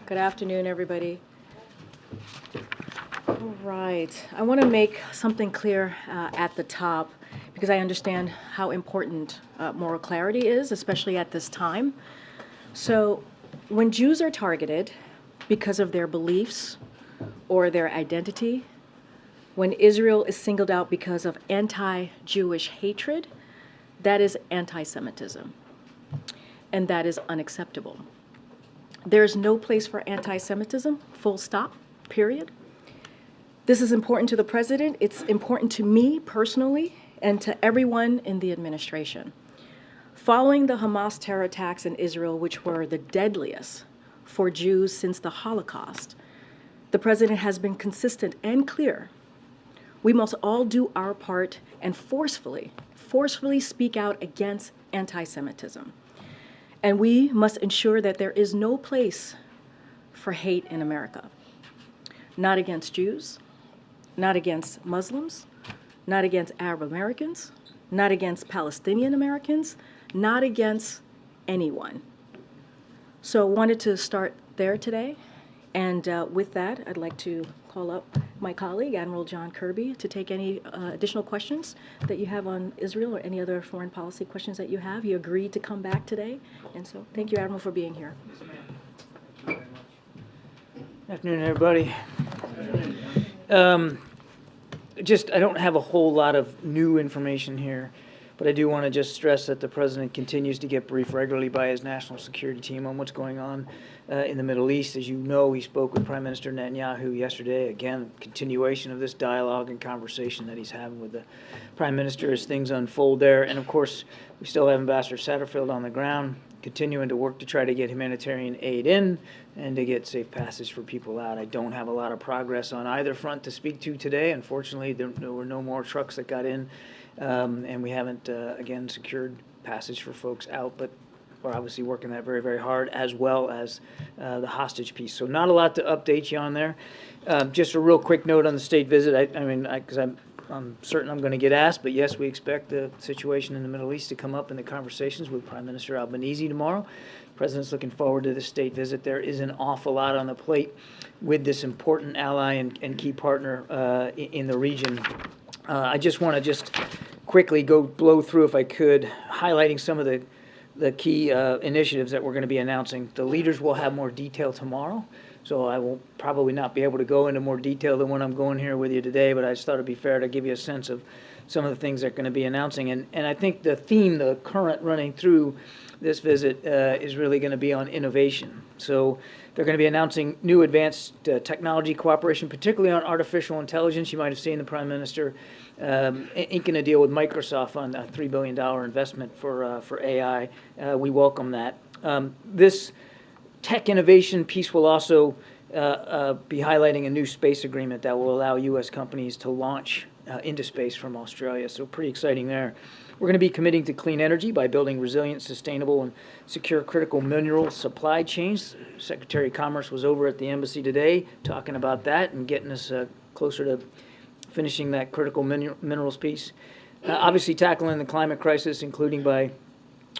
Good afternoon, everybody. All right. I want to make something clear at the top because I understand how important moral clarity is, especially at this time. So when Jews are targeted because of their beliefs or their identity, when Israel is singled out because of anti-Jewish hatred, that is anti-Semitism, and that is unacceptable. There's no place for anti-Semitism, full stop, period. This is important to the president. It's important to me personally and to everyone in the administration. Following the Hamas terror attacks in Israel, which were the deadliest for Jews since the Holocaust, the president has been consistent and clear. We must all do our part and forcefully speak out against anti-Semitism. And we must ensure that there is no place for hate in America. Not against Jews, not against Muslims, not against Arab Americans, not against Palestinian Americans, not against anyone. So I wanted to start there today. And with that, I'd like to call up my colleague, Admiral John Kirby, to take any additional questions that you have on Israel or any other foreign policy questions that you have. He agreed to come back today. And so thank you, Admiral, for being here. Good afternoon, everybody. I don't have a whole lot of new information here, but I do want to just stress that the president continues to get briefed regularly by his national security team on what's going on in the Middle East. As you know, he spoke with Prime Minister Netanyahu yesterday. Again, continuation of this dialogue and conversation that he's having with the Prime Minister as things unfold there. And of course, we still have Ambassador Satterfield on the ground, continuing to work to try to get humanitarian aid in and to get safe passage for people out. I don't have a lot of progress on either front to speak to today. Unfortunately, there were no more trucks that got in, and we haven't, again, secured passage for folks out, but we're obviously working that very, very hard, as well as the hostage piece. So not a lot to update you on there. Just a real quick note on the state visit. Because I'm certain I'm going to get asked, but yes, we expect the situation in the Middle East to come up in the conversations with Prime Minister Albanese tomorrow. The President's looking forward to the state visit. There is an awful lot on the plate with this important ally and key partner in the region. I just want to quickly blow through, if I could, highlighting some of the key initiatives that we're going to be announcing. The leaders will have more detail tomorrow, so I will probably not be able to go into more detail than what I'm going here with you today, but I just thought it'd be fair to give you a sense of some of the things they're going to be announcing. And I think the theme, the current running through this visit is really going to be on innovation. So they're going to be announcing new advanced technology cooperation, particularly on artificial intelligence. You might have seen the Prime Minister inking a deal with Microsoft on a $3 billion investment for AI. We welcome that. This tech innovation piece will also be highlighting a new space agreement that will allow U.S. companies to launch into space from Australia. So pretty exciting there. We're going to be committing to clean energy by building resilient, sustainable, and secure critical mineral supply chains. Secretary of Commerce was over at the embassy today talking about that and getting us closer to finishing that critical minerals piece. Obviously tackling the climate crisis, including by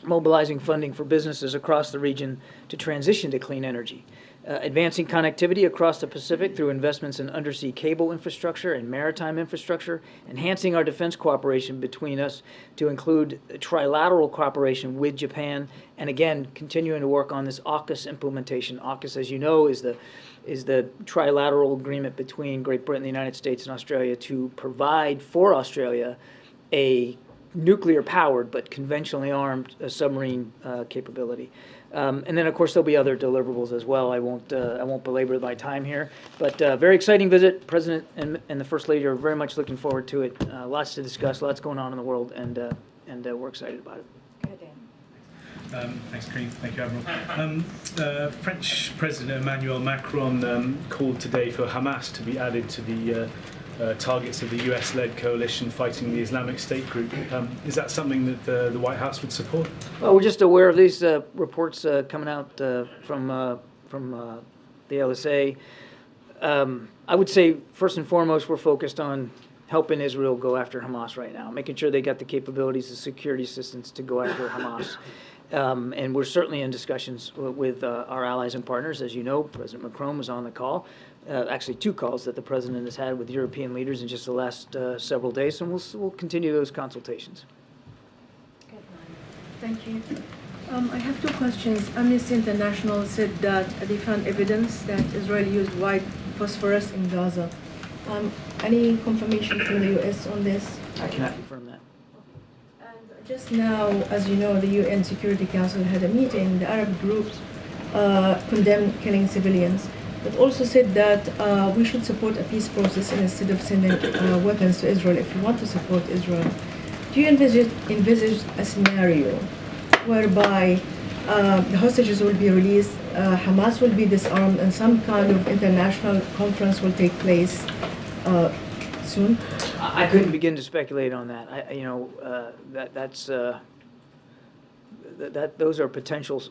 mobilizing funding for businesses across the region to transition to clean energy. Advancing connectivity across the Pacific through investments in undersea cable infrastructure and maritime infrastructure, enhancing our defense cooperation between us to include trilateral cooperation with Japan, and again, continuing to work on this AUKUS implementation. AUKUS, as you know, is the trilateral agreement between Great Britain, the United States, and Australia to provide for Australia a nuclear-powered but conventionally armed submarine capability. And then, of course, there'll be other deliverables as well. I won't belabor my time here, but very exciting visit. President and the First Lady are very much looking forward to it. Lots to discuss, lots going on in the world, and we're excited about it. Go ahead, Dan. Thanks, Karine. Thank you, Admiral. French President Emmanuel Macron called today for Hamas to be added to the targets of the US-led coalition fighting the Islamic State group. Is that something that the White House would support? Well, we're just aware of these reports coming out from the LSA. I would say, first and foremost, we're focused on helping Israel go after Hamas right now, making sure they got the capabilities, the security assistance to go after Hamas. And we're certainly in discussions with our allies and partners. As you know, President Macron was on the call, actually 2 calls that the President has had with European leaders in just the last several days, and we'll continue those consultations. Thank you. I have 2 questions. Amnesty International said that they found evidence that Israel used white phosphorus in Gaza. Any confirmation from the U.S. on this? I cannot confirm that. And just now, as you know, the UN Security Council had a meeting. The Arab groups condemned killing civilians, but also said that we should support a peace process instead of sending weapons to Israel if we want to support Israel. Do you envisage a scenario whereby the hostages will be released, Hamas will be disarmed, and some kind of international conference will take place soon? I couldn't begin to speculate on that. Those are potential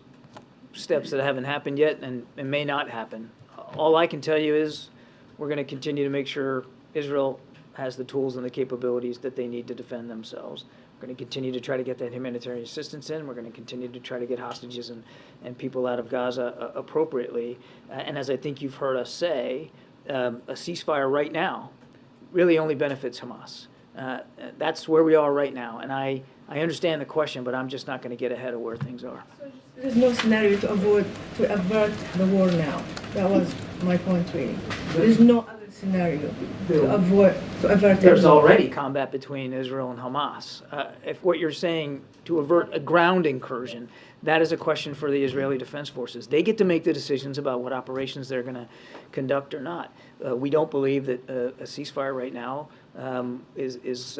steps that haven't happened yet and may not happen. All I can tell you is we're going to continue to make sure Israel has the tools and the capabilities that they need to defend themselves. We're going to continue to try to get that humanitarian assistance in. We're going to continue to try to get hostages and people out of Gaza appropriately. And as I think you've heard us say, a ceasefire right now really only benefits Hamas. That's where we are right now. And I understand the question, but I'm just not going to get ahead of where things are. There's no scenario to avert the war now. That was my point, really. There's no other scenario to avert. There's already combat between Israel and Hamas. If what you're saying to avert a ground incursion, that is a question for the Israeli Defense Forces. They get to make the decisions about what operations they're going to conduct or not. We don't believe that a ceasefire right now is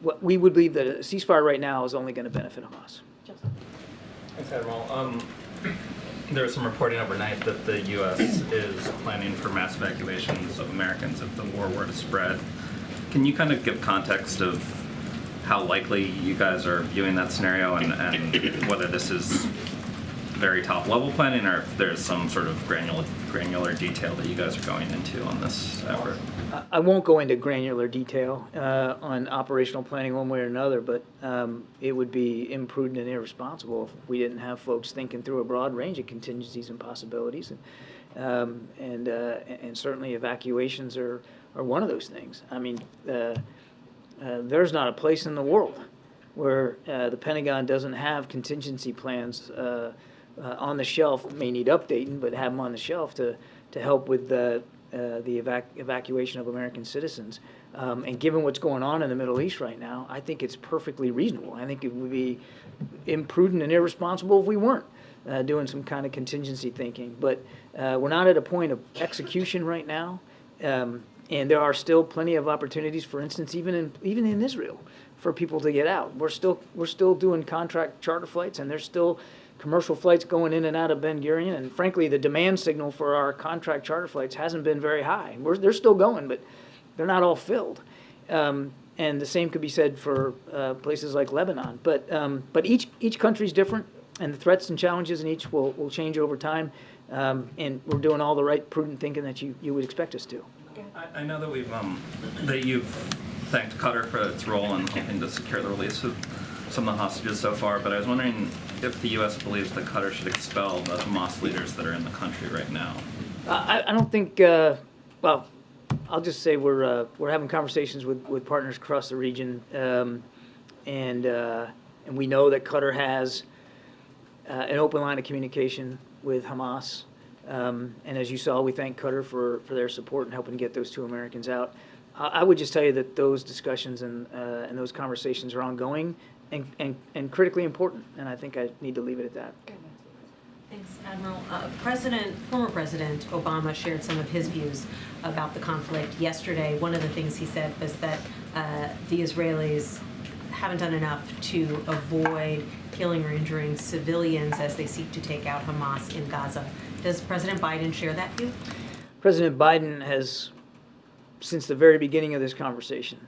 what we would believe that a ceasefire right now is only going to benefit Hamas. Thanks, Admiral. There was some reporting overnight that the U.S. is planning for mass evacuations of Americans if the war were to spread. Can you kind of give context of how likely you guys are viewing that scenario and whether this is very top-level planning or if there's some sort of granular detail that you guys are going into on this effort? I won't go into granular detail on operational planning one way or another, but it would be imprudent and irresponsible if we didn't have folks thinking through a broad range of contingencies and possibilities. And certainly evacuations are one of those things. I mean, there's not a place in the world where the Pentagon doesn't have contingency plans on the shelf, may need updating, but have them on the shelf to help with the evacuation of American citizens. And given what's going on in the Middle East right now, I think it's perfectly reasonable. I think it would be imprudent and irresponsible if we weren't doing some kind of contingency thinking. But we're not at a point of execution right now. And there are still plenty of opportunities, for instance, even in Israel, for people to get out. We're still doing contract charter flights, and there's still commercial flights going in and out of Ben Gurion. And frankly, the demand signal for our contract charter flights hasn't been very high. They're still going, but they're not all filled. And the same could be said for places like Lebanon. But each country's different, and the threats and challenges in each will change over time. And we're doing all the right prudent thinking that you would expect us to. I know that you've thanked Qatar for its role in helping to secure the release of some of the hostages so far, but I was wondering if the U.S. believes that Qatar should expel the Hamas leaders that are in the country right now. I don't think. Well, I'll just say we're having conversations with partners across the region, and we know that Qatar has an open line of communication with Hamas. And as you saw, we thank Qatar for their support in helping get those 2 Americans out. I would just tell you that those discussions and those conversations are ongoing and critically important, and I think I need to leave it at that. Thanks, Admiral. Former President Obama shared some of his views about the conflict yesterday. One of the things he said was that the Israelis haven't done enough to avoid killing or injuring civilians as they seek to take out Hamas in Gaza. Does President Biden share that view? President Biden has, since the very beginning of this conversation,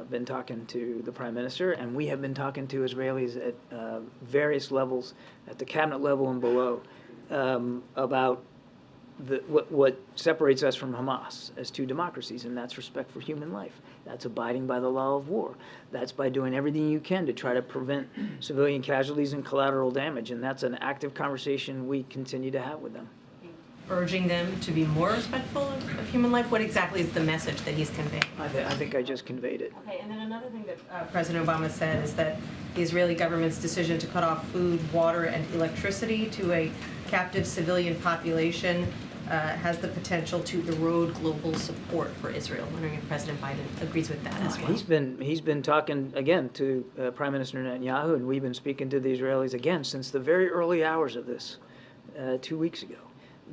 been talking to the Prime Minister, and we have been talking to Israelis at various levels, at the cabinet level and below, about what separates us from Hamas as two democracies, and that's respect for human life. That's abiding by the law of war. That's by doing everything you can to try to prevent civilian casualties and collateral damage, and that's an active conversation we continue to have with them. Urging them to be more respectful of human life? What exactly is the message that he's conveying? I think I just conveyed it. Okay, and then another thing that President Obama said is that the Israeli government's decision to cut off food, water, and electricity to a captive civilian population has the potential to erode global support for Israel. I'm wondering if President Biden agrees with that as well. He's been talking again to Prime Minister Netanyahu, and we've been speaking to the Israelis again since the very early hours of this 2 weeks ago.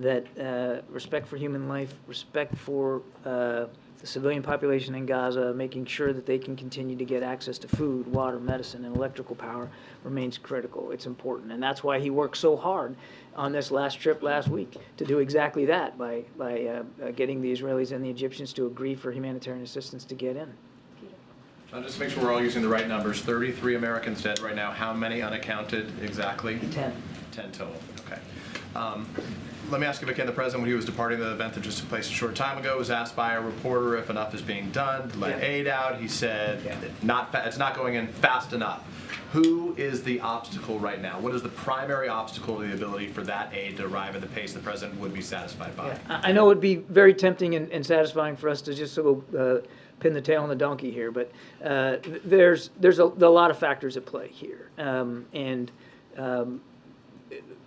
That respect for human life, respect for the civilian population in Gaza, making sure that they can continue to get access to food, water, medicine, and electrical power remains critical. It's important, and that's why he worked so hard on this last trip last week to do exactly that by getting the Israelis and the Egyptians to agree for humanitarian assistance to get in. John, just to make sure we're all using the right numbers, 33 Americans dead right now. How many unaccounted exactly? 10. 10 total, okay. Let me ask you, again, the president, when he was departing the event that just took place a short time ago, was asked by a reporter if enough is being done to let aid out. He said it's not going in fast enough. Who is the obstacle right now? What is the primary obstacle to the ability for that aid to arrive at the pace the president would be satisfied by? Yeah. I know it would be very tempting and satisfying for us to just sort of pin the tail on the donkey here, but there's a lot of factors at play here.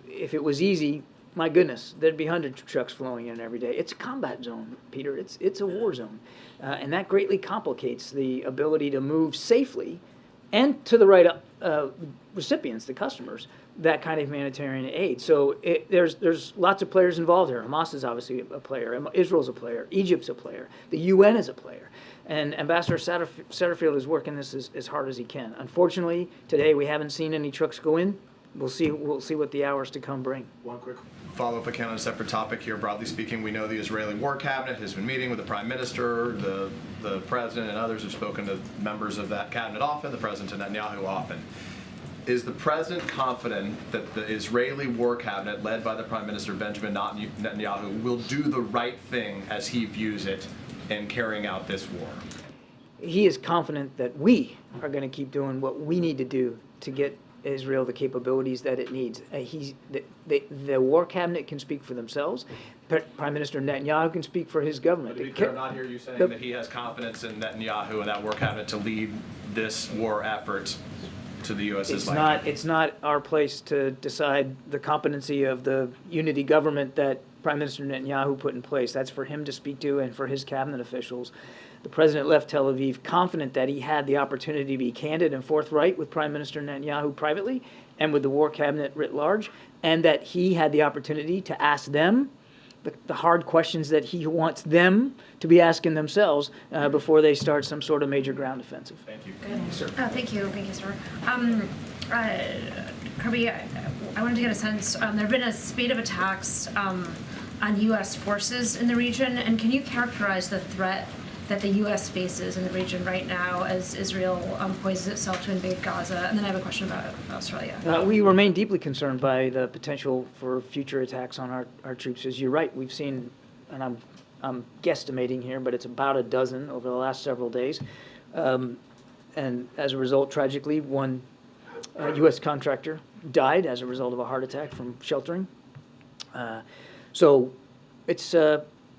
If it was easy, my goodness, there'd be hundreds of trucks flowing in every day. It's a combat zone, Peter. It's a war zone. And that greatly complicates the ability to move safely and to the right recipients, the customers, that kind of humanitarian aid. So there's lots of players involved here. Hamas is obviously a player. Israel's a player. Egypt's a player. The UN is a player. And Ambassador Satterfield is working this as hard as he can. Unfortunately, today we haven't seen any trucks go in. We'll see what the hours to come bring. One quick follow-up, again, on a separate topic here. Broadly speaking, we know the Israeli War Cabinet has been meeting with the Prime Minister, the President, and others have spoken to members of that cabinet often, the President Netanyahu often. Is the President confident that the Israeli War Cabinet, led by the Prime Minister Benjamin Netanyahu, will do the right thing as he views it in carrying out this war? He is confident that we are going to keep doing what we need to do to get Israel the capabilities that it needs. The War Cabinet can speak for themselves. Prime Minister Netanyahu can speak for his government. To be clear, I'm not hear you saying that he has confidence in Netanyahu and that War Cabinet to lead this war effort to the U.S.'s life. It's not our place to decide the competency of the unity government that Prime Minister Netanyahu put in place. That's for him to speak to and for his cabinet officials. The president left Tel Aviv confident that he had the opportunity to be candid and forthright with Prime Minister Netanyahu privately and with the War Cabinet writ large, and that he had the opportunity to ask them the hard questions that he wants them to be asking themselves before they start some sort of major ground offensive. Thank you. Sir. Thank you, sir. Kirby, I wanted to get a sense. There have been a spate of attacks on U.S. forces in the region, and can you characterize the threat that the U.S. faces in the region right now as Israel poises itself to invade Gaza? And then I have a question about Australia. We remain deeply concerned by the potential for future attacks on our troops. As you're right, we've seen, and I'm guesstimating here, but it's about a dozen over the last several days. And as a result, tragically, one U.S. contractor died as a result of a heart attack from sheltering. So it's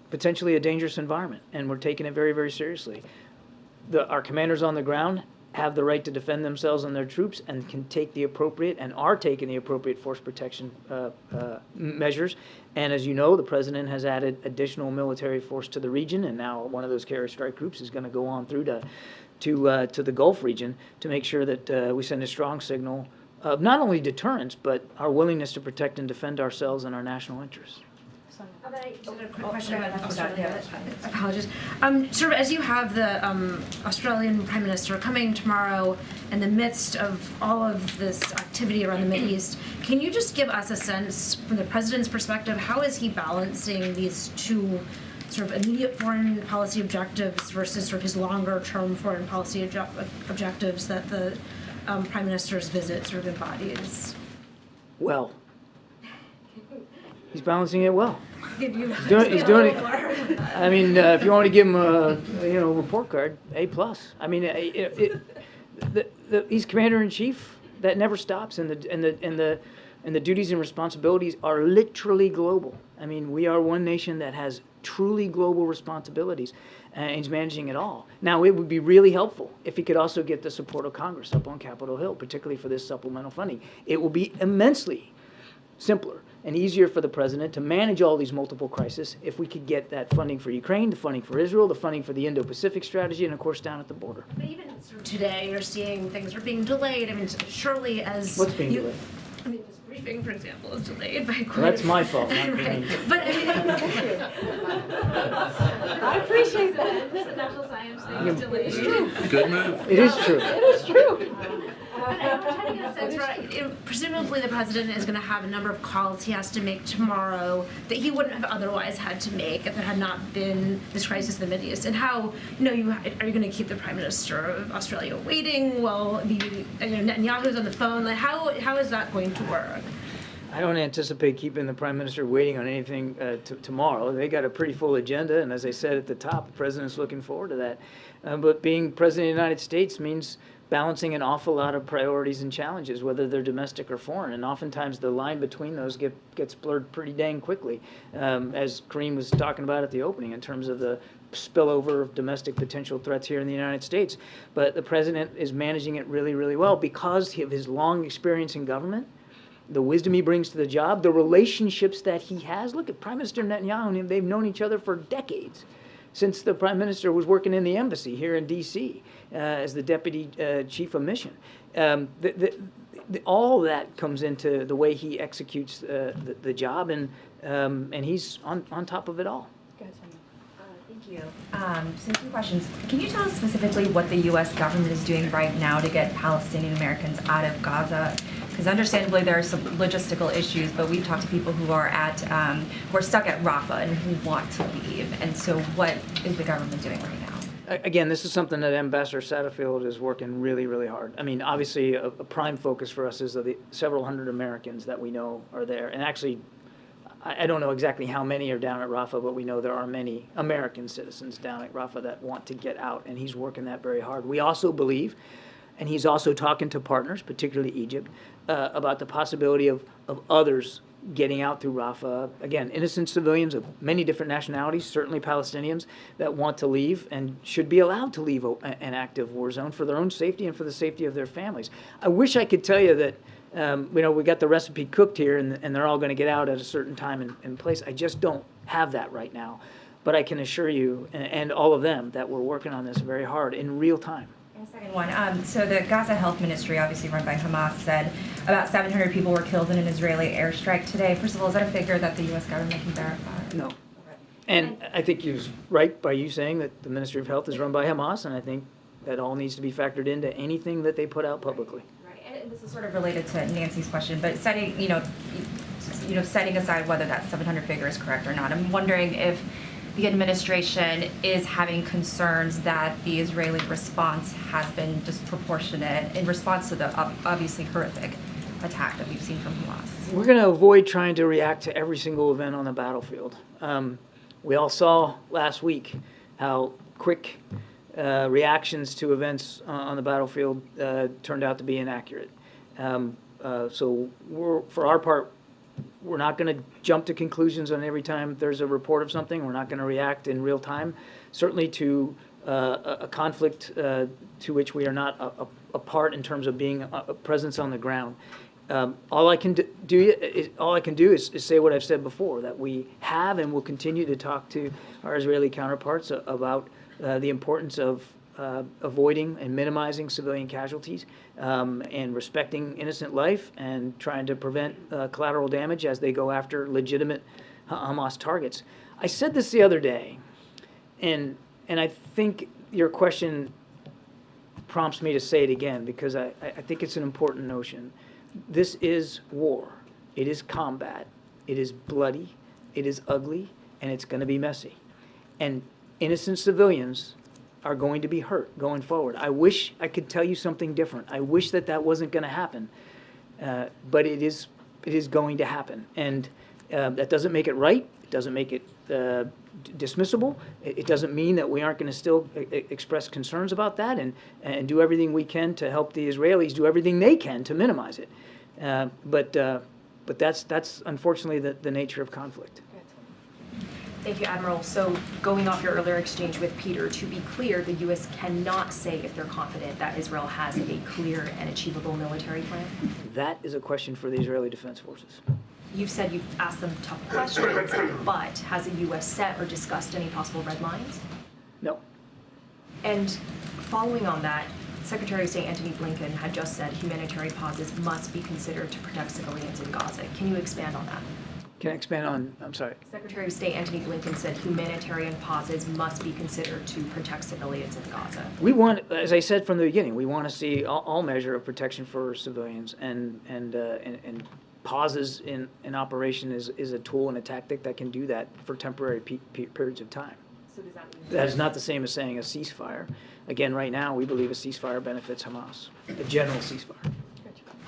potentially a dangerous environment, and we're taking it very, very seriously. Our commanders on the ground have the right to defend themselves and their troops and can take the appropriate and are taking the appropriate force protection measures. And as you know, the president has added additional military force to the region, and now one of those carrier strike groups is going to go on through to the Gulf region to make sure that we send a strong signal of not only deterrence, but our willingness to protect and defend ourselves and our national interests. I just had a quick question about Australia. Apologies. Sort of as you have the Australian Prime Minister coming tomorrow in the midst of all of this activity around the Mideast, can you just give us a sense from the President's perspective, how is he balancing these two sort of immediate foreign policy objectives versus sort of his longer term foreign policy objectives that the Prime Minister's visit sort of embodies? Well, he's balancing it well. give you. He's doing it. I mean, if you want to give him a report card, A+. I mean, he's commander in chief. That never stops, and the duties and responsibilities are literally global. I mean, we are one nation that has truly global responsibilities, and he's managing it all. Now, it would be really helpful if he could also get the support of Congress up on Capitol Hill, particularly for this supplemental funding. It will be immensely simpler and easier for the president to manage all these multiple crises if we could get that funding for Ukraine, the funding for Israel, the funding for the Indo-Pacific strategy, and of course down at the border. But even sort of today, you're seeing things are being delayed. I mean, surely as What's being delayed? I mean, this briefing, for example, is delayed by quite. Well, that's my fault. Not Right. Karine's. But I mean, I appreciate that. the national science thing is delayed. Good move. It is true. It is true. But I'm trying to get a sense, right? Presumably, the president is going to have a number of calls he has to make tomorrow that he wouldn't have otherwise had to make if it had not been this crisis in the Middle East. And how, are you going to keep the Prime Minister of Australia waiting while Netanyahu's on the phone? Like, how is that going to work? I don't anticipate keeping the Prime Minister waiting on anything tomorrow. They got a pretty full agenda, and as I said at the top, the President's looking forward to that. But being President of the United States means balancing an awful lot of priorities and challenges, whether they're domestic or foreign, and oftentimes the line between those gets blurred pretty dang quickly, as Karine was talking about at the opening, in terms of the spillover of domestic potential threats here in the United States. But the President is managing it really, really well because of his long experience in government, the wisdom he brings to the job, the relationships that he has. Look at Prime Minister Netanyahu, and they've known each other for decades, since the Prime Minister was working in the embassy here in D.C. As the Deputy Chief of Mission. All that comes into the way he executes the job, and he's on top of it all. Thank you. So 2 questions. Can you tell us specifically what the U.S. government is doing right now to get Palestinian Americans out of Gaza? Because understandably there are some logistical issues, but we've talked to people who are stuck at Rafah and who want to leave. And so what is the government doing right now? Again, this is something that Ambassador Satterfield is working really, really hard. I mean, obviously a prime focus for us is the several hundred Americans that we know are there. And actually, I don't know exactly how many are down at Rafah, but we know there are many American citizens down at Rafah that want to get out, and he's working that very hard. We also believe, and he's also talking to partners, particularly Egypt, about the possibility of others getting out through Rafah. Again, innocent civilians of many different nationalities, certainly Palestinians, that want to leave and should be allowed to leave an active war zone for their own safety and for the safety of their families. I wish I could tell you that we got the recipe cooked here and they're all going to get out at a certain time and place. I just don't have that right now. But I can assure you and all of them that we're working on this very hard in real time. And a second one. So the Gaza Health Ministry, obviously run by Hamas, said about 700 people were killed in an Israeli airstrike today. First of all, is that a figure that the U.S. government can verify? No. And I think he was right by you saying that the Ministry of Health is run by Hamas, and I think that all needs to be factored into anything that they put out publicly. And this is sort of related to Nancy's question, but setting aside whether that 700 figure is correct or not, I'm wondering if the administration is having concerns that the Israeli response has been disproportionate in response to the obviously horrific attack that we've seen from Hamas. We're going to avoid trying to react to every single event on the battlefield. We all saw last week how quick reactions to events on the battlefield turned out to be inaccurate. So for our part, we're not going to jump to conclusions on every time there's a report of something. We're not going to react in real time, certainly to a conflict to which we are not a part in terms of being a presence on the ground. All I can do is say what I've said before, that we have and will continue to talk to our Israeli counterparts about the importance of avoiding and minimizing civilian casualties and respecting innocent life and trying to prevent collateral damage as they go after legitimate Hamas targets. I said this the other day, and I think your question prompts me to say it again because I think it's an important notion. This is war. It is combat. It is bloody. It is ugly, and it's going to be messy. And innocent civilians are going to be hurt going forward. I wish I could tell you something different. I wish that wasn't going to happen, but it is going to happen. And that doesn't make it right. It Doesn't make it dismissible. It doesn't mean that we aren't going to still express concerns about that and do everything we can to help the Israelis do everything they can to minimize it. But that's unfortunately the nature of conflict. Thank you, Admiral. So going off your earlier exchange with Peter, to be clear, the U.S. cannot say if they're confident that Israel has a clear and achievable military plan? That is a question for the Israeli Defense Forces. You've said you've asked them tough questions, but has the U.S. set or discussed any possible red lines? No. And following on that, Secretary of State Antony Blinken had just said humanitarian pauses must be considered to protect civilians in Gaza. Can you expand on that? Can I expand on, I'm sorry. Secretary of State Antony Blinken said humanitarian pauses must be considered to protect civilians in Gaza. We want, as I said from the beginning, we want to see all measure of protection for civilians, and pauses in operation is a tool and a tactic that can do that for temporary periods of time. So does that mean That is not the same as saying a ceasefire. Again, right now, we believe a ceasefire benefits Hamas, a general ceasefire.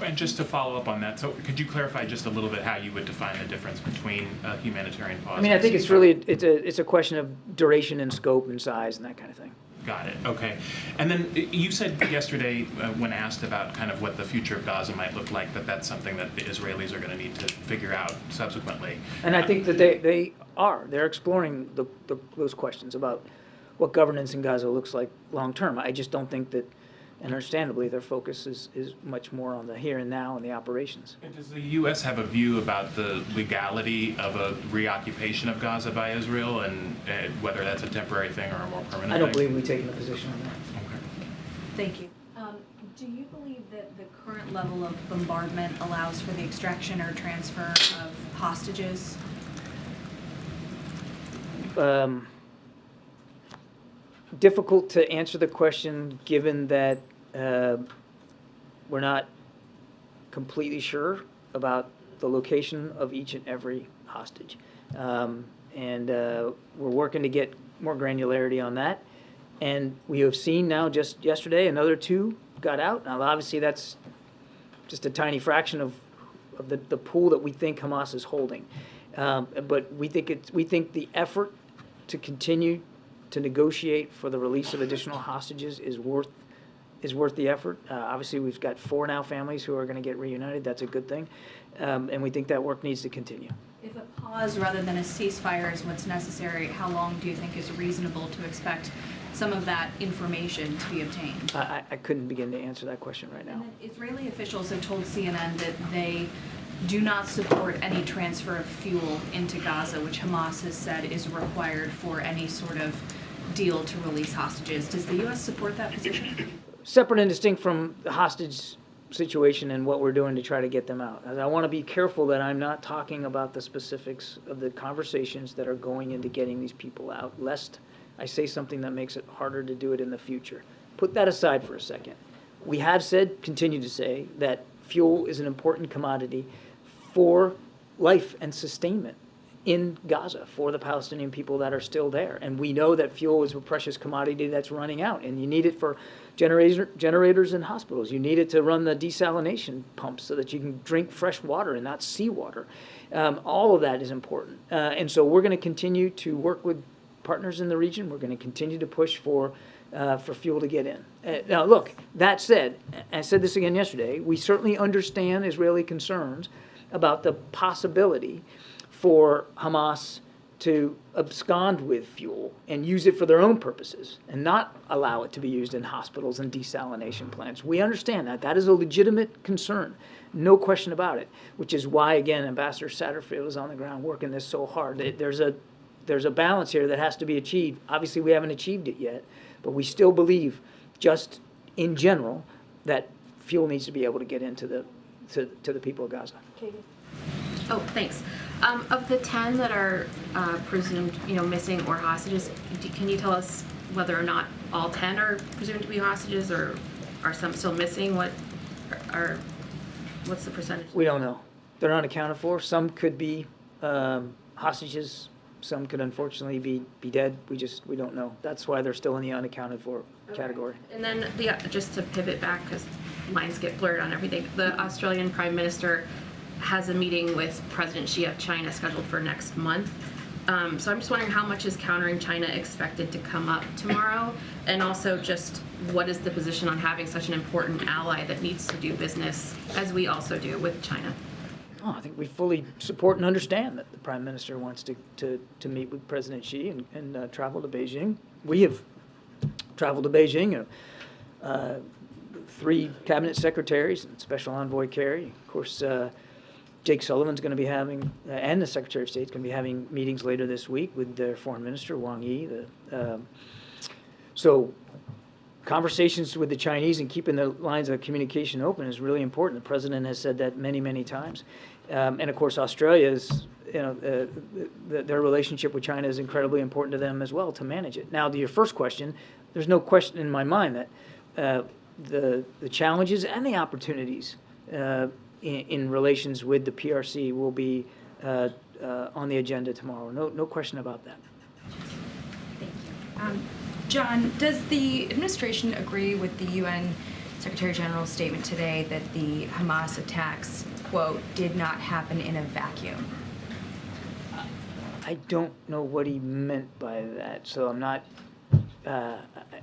And just to follow up on that, so could you clarify just a little bit how you would define the difference between a humanitarian pause? I mean, I think it's really, it's a question of duration and scope and size and that kind of thing. Got it, okay. And then you said yesterday when asked about kind of what the future of Gaza might look like, that's something that the Israelis are going to need to figure out subsequently. And I think that they're exploring those questions about what governance in Gaza looks like long term. I just don't think that, and understandably, their focus is much more on the here and now and the operations. And does the U.S. have a view about the legality of a reoccupation of Gaza by Israel, and whether that's a temporary thing or a more permanent thing? I don't believe we've taken a position on that. Okay. Thank you. Do you believe that the current level of bombardment allows for the extraction or transfer of hostages? Difficult to answer the question given that we're not completely sure about the location of each and every hostage. And we're working to get more granularity on that. And we have seen now just yesterday another 2 got out. Now obviously that's just a tiny fraction of the pool that we think Hamas is holding. But we think the effort to continue to negotiate for the release of additional hostages is worth the effort. Obviously, we've got 4 now families who are going to get reunited. That's a good thing, and we think that work needs to continue. If a pause rather than a ceasefire is what's necessary, how long do you think is reasonable to expect some of that information to be obtained? I couldn't begin to answer that question right now. And then Israeli officials have told CNN that they do not support any transfer of fuel into Gaza, which Hamas has said is required for any sort of deal to release hostages. Does the U.S. support that position? Separate and distinct from the hostage situation and what we're doing to try to get them out. I want to be careful that I'm not talking about the specifics of the conversations that are going into getting these people out, lest I say something that makes it harder to do it in the future. Put that aside for a second. We have said, continue to say, that fuel is an important commodity for life and sustainment in Gaza for the Palestinian people that are still there. And we know that fuel is a precious commodity that's running out, and you need it for generators in hospitals. You need it to run the desalination pumps so that you can drink fresh water and not seawater. All of that is important. And so we're going to continue to work with partners in the region. We're going to continue to push for fuel to get in. Now, look, that said, I said this again yesterday, we certainly understand Israeli concerns about the possibility for Hamas to abscond with fuel and use it for their own purposes and not allow it to be used in hospitals and desalination plants. We understand that. That is a legitimate concern, no question about it, which is why, again, Ambassador Satterfield is on the ground working this so hard. There's a balance here that has to be achieved. Obviously, we haven't achieved it yet, but we still believe, just in general, that fuel needs to be able to get into to the people of Gaza. Katie. Oh, thanks. Of the 10 that are presumed, missing or hostages, can you tell us whether or not all 10 are presumed to be hostages, or are some still missing? What's the percentage? We don't know. They're not accounted for. Some could be hostages. Some could unfortunately be dead. We don't know. That's why they're still in the unaccounted for category. And then just to pivot back, because lines get blurred on everything, the Australian Prime Minister has a meeting with President Xi of China scheduled for next month. So I'm just wondering how much is countering China expected to come up tomorrow? And also just what is the position on having such an important ally that needs to do business, as we also do, with China? Oh, I think we fully support and understand that the Prime Minister wants to meet with President Xi and travel to Beijing. We have traveled to Beijing, 3 cabinet secretaries and Special Envoy Kerry. Of course, Jake Sullivan's going to be having, and the Secretary of State's going to be having meetings later this week with their Foreign Minister, Wang Yi. So conversations with the Chinese and keeping the lines of communication open is really important. The President has said that many, many times. And of course, Australia's, their relationship with China is incredibly important to them as well to manage it. Now, to your first question, there's no question in my mind that the challenges and the opportunities in relations with the PRC will be on the agenda tomorrow. No question about that. Thank you. John, does the administration agree with the UN Secretary General's statement today that the Hamas attacks, quote, did not happen in a vacuum? I don't know what he meant by that, so I'm not. I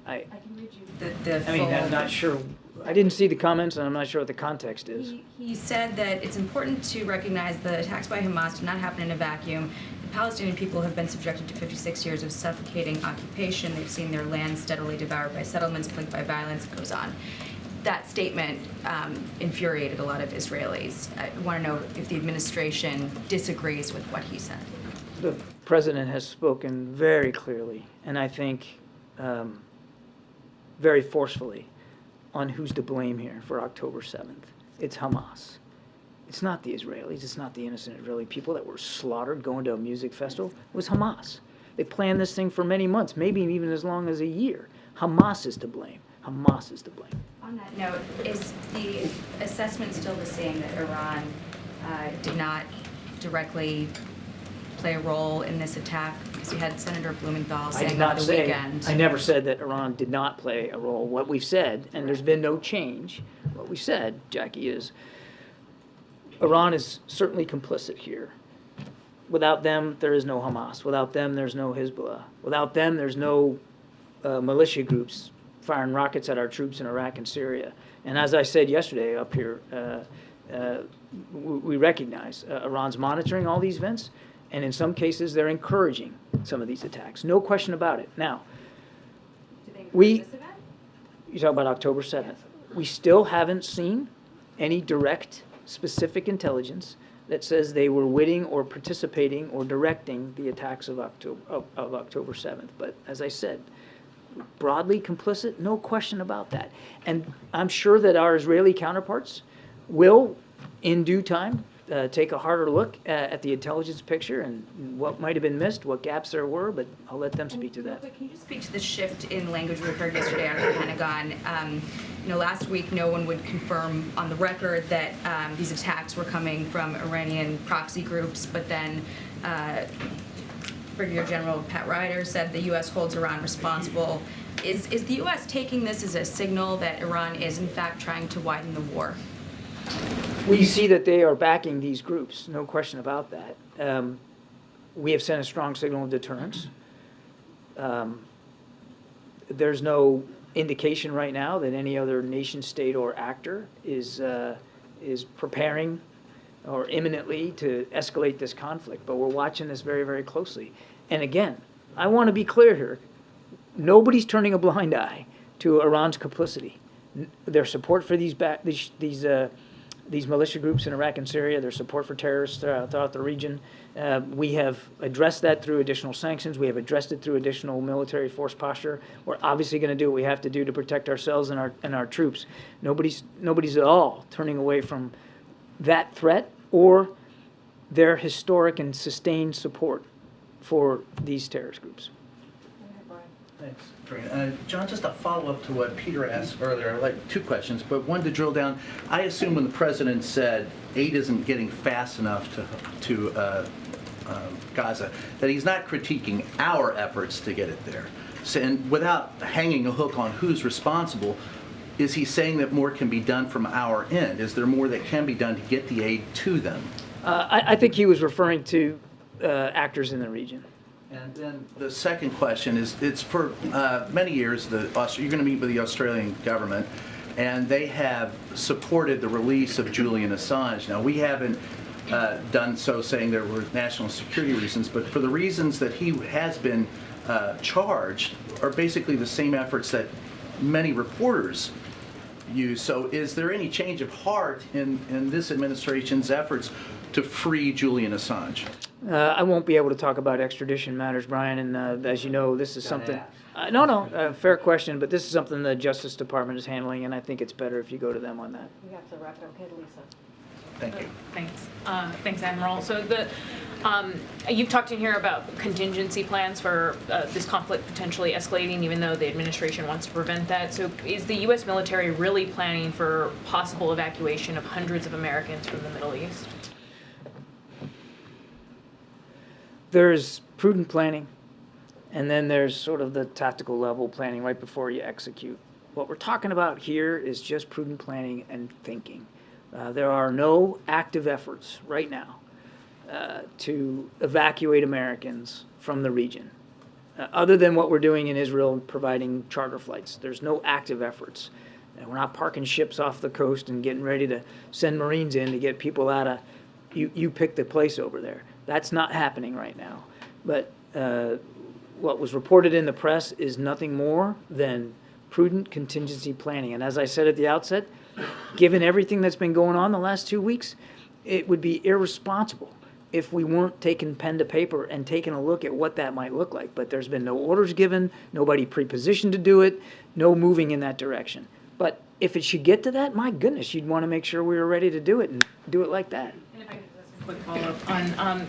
can read you I'm not sure. I didn't see the comments, and I'm not sure what the context is. He said that it's important to recognize the attacks by Hamas did not happen in a vacuum. The Palestinian people have been subjected to 56 years of suffocating occupation. They've seen their land steadily devoured by settlements, plagued by violence. It goes on. That statement infuriated a lot of Israelis. I want to know if the administration disagrees with what he said. The President has spoken very clearly, and I think very forcefully, on who's to blame here for October 7th. It's Hamas. It's not the Israelis. It's not the innocent Israeli people that were slaughtered going to a music festival. It was Hamas. They planned this thing for many months, maybe even as long as a year. Hamas is to blame. Hamas is to blame. On that note, is the assessment still the same that Iran did not directly play a role in this attack? Because you had Senator Blumenthal saying over the weekend. I never said that Iran did not play a role. What we've said, and there's been no change, what we said, Jackie, is Iran is certainly complicit here. Without them, there is no Hamas. Without them, there's no Hezbollah. Without them, there's no militia groups firing rockets at our troops in Iraq and Syria. And as I said yesterday up here, we recognize Iran's monitoring all these events, and in some cases, they're encouraging some of these attacks. No question about it. Now, you talk about October 7th. We still haven't seen any direct, specific intelligence that says they were witting or participating or directing the attacks of October 7th. But as I said, broadly complicit, no question about that. And I'm sure that our Israeli counterparts will, in due time, take a harder look at the intelligence picture and what might have been missed, what gaps there were, but I'll let them speak to that. Can you just speak to the shift in language we heard yesterday out of the Pentagon? Last week no one would confirm on the record that these attacks were coming from Iranian proxy groups, but then Brigadier General Pat Ryder said the U.S. holds Iran responsible. Is the U.S. taking this as a signal that Iran is in fact trying to widen the war? We see that they are backing these groups, no question about that. We have sent a strong signal of deterrence. There's no indication right now that any other nation, state, or actor is preparing or imminently to escalate this conflict, but we're watching this very, very closely. And again, I want to be clear here. Nobody's turning a blind eye to Iran's complicity. Their support for these militia groups in Iraq and Syria, their support for terrorists throughout the region. We have addressed that through additional sanctions. We have addressed it through additional military force posture. We're obviously going to do what we have to do to protect ourselves and our troops. Nobody's at all turning away from that threat or their historic and sustained support for these terrorist groups. Thanks, Karine. John, just a follow-up to what Peter asked earlier. I'd like 2 questions, but one to drill down. I assume when the president said aid isn't getting fast enough to Gaza, that he's not critiquing our efforts to get it there. So, and without hanging a hook on who's responsible, is he saying that more can be done from our end? Is there more that can be done to get the aid to them? I think he was referring to actors in the region. And then the second question is, it's for many years, you're going to meet with the Australian government, and they have supported the release of Julian Assange. Now, we haven't done so saying there were national security reasons, but for the reasons that he has been charged are basically the same efforts that many reporters use. So is there any change of heart in this administration's efforts to free Julian Assange? I won't be able to talk about extradition matters, Brian, and as you know, this is something... No, fair question, but this is something the Justice Department is handling, and I think it's better if you go to them on that. We have to wrap it, okay, Lisa? Thank you. Thanks. Thanks, Admiral. So you've talked in here about contingency plans for this conflict potentially escalating, even though the administration wants to prevent that. So is the U.S. military really planning for possible evacuation of hundreds of Americans from the Middle East? There's prudent planning, and then there's sort of the tactical level planning right before you execute. What we're talking about here is just prudent planning and thinking. There are no active efforts right now to evacuate Americans from the region, other than what we're doing in Israel, providing charter flights. There's no active efforts. And we're not parking ships off the coast and getting ready to send Marines in to get people out of, you pick the place over there. That's not happening right now. But what was reported in the press is nothing more than prudent contingency planning. And as I said at the outset, given everything that's been going on the last 2 weeks, it would be irresponsible if we weren't taking pen to paper and taking a look at what that might look like. But there's been no orders given, nobody pre-positioned to do it, no moving in that direction. But if it should get to that, my goodness, you'd want to make sure we were ready to do it and do it like that. And if I could just a quick follow-up on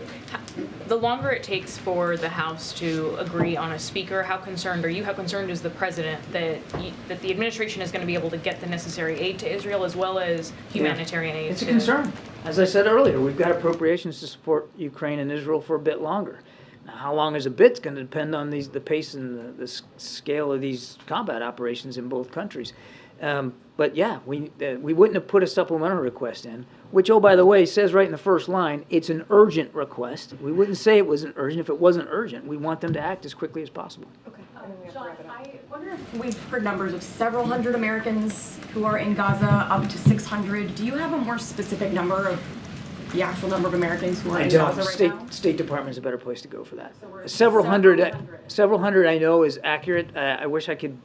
the longer it takes for the House to agree on a speaker, how concerned are you? How concerned is the president that the administration is going to be able to get the necessary aid to Israel as well as humanitarian aid? It's a concern. As I said earlier, we've got appropriations to support Ukraine and Israel for a bit longer. Now, how long is a bit's going to depend on the pace and the scale of these combat operations in both countries. But yeah, we wouldn't have put a supplemental request in, which, oh, by the way, says right in the first line, it's an urgent request. We wouldn't say it wasn't urgent if it wasn't urgent. We want them to act as quickly as possible. Okay. John, I wonder if we've heard numbers of several hundred Americans who are in Gaza, up to 600. Do you have a more specific number of the actual number of Americans who are in Gaza right now? State Department is a better place to go for that. So several hundred I know is accurate. I wish I could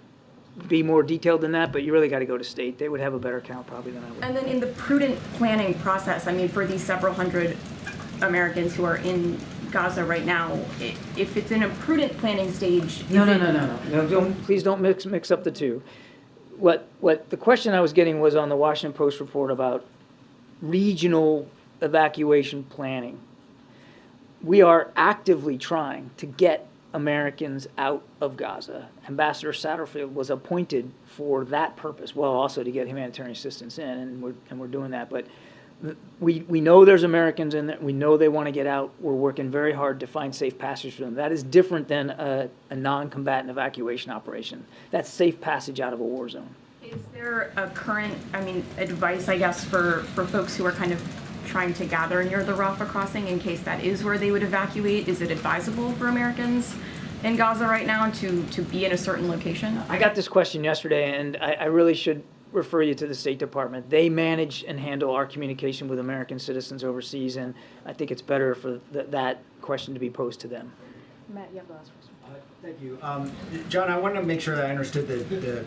be more detailed than that, but you really got to go to state. They would have a better count probably than I would. And then in the prudent planning process, I mean, for these several hundred Americans who are in Gaza right now, if it's in a prudent planning stage... No, please don't mix up the two. What the question I was getting was on the Washington Post report about regional evacuation planning. We are actively trying to get Americans out of Gaza. Ambassador Satterfield was appointed for that purpose, well, also to get humanitarian assistance in, and we're doing that. But we know there's Americans in there. We know they want to get out. We're working very hard to find safe passage for them. That is different than a non-combatant evacuation operation. That's safe passage out of a war zone. Is there a current, advice, I guess, for folks who are kind of trying to gather near the Rafah crossing in case that is where they would evacuate? Is it advisable for Americans in Gaza right now to be in a certain location? I got this question yesterday, and I really should refer you to the State Department. They manage and handle our communication with American citizens overseas, and I think it's better for that question to be posed to them. Matt, you have the last question. Thank you. John, I wanted to make sure that I understood the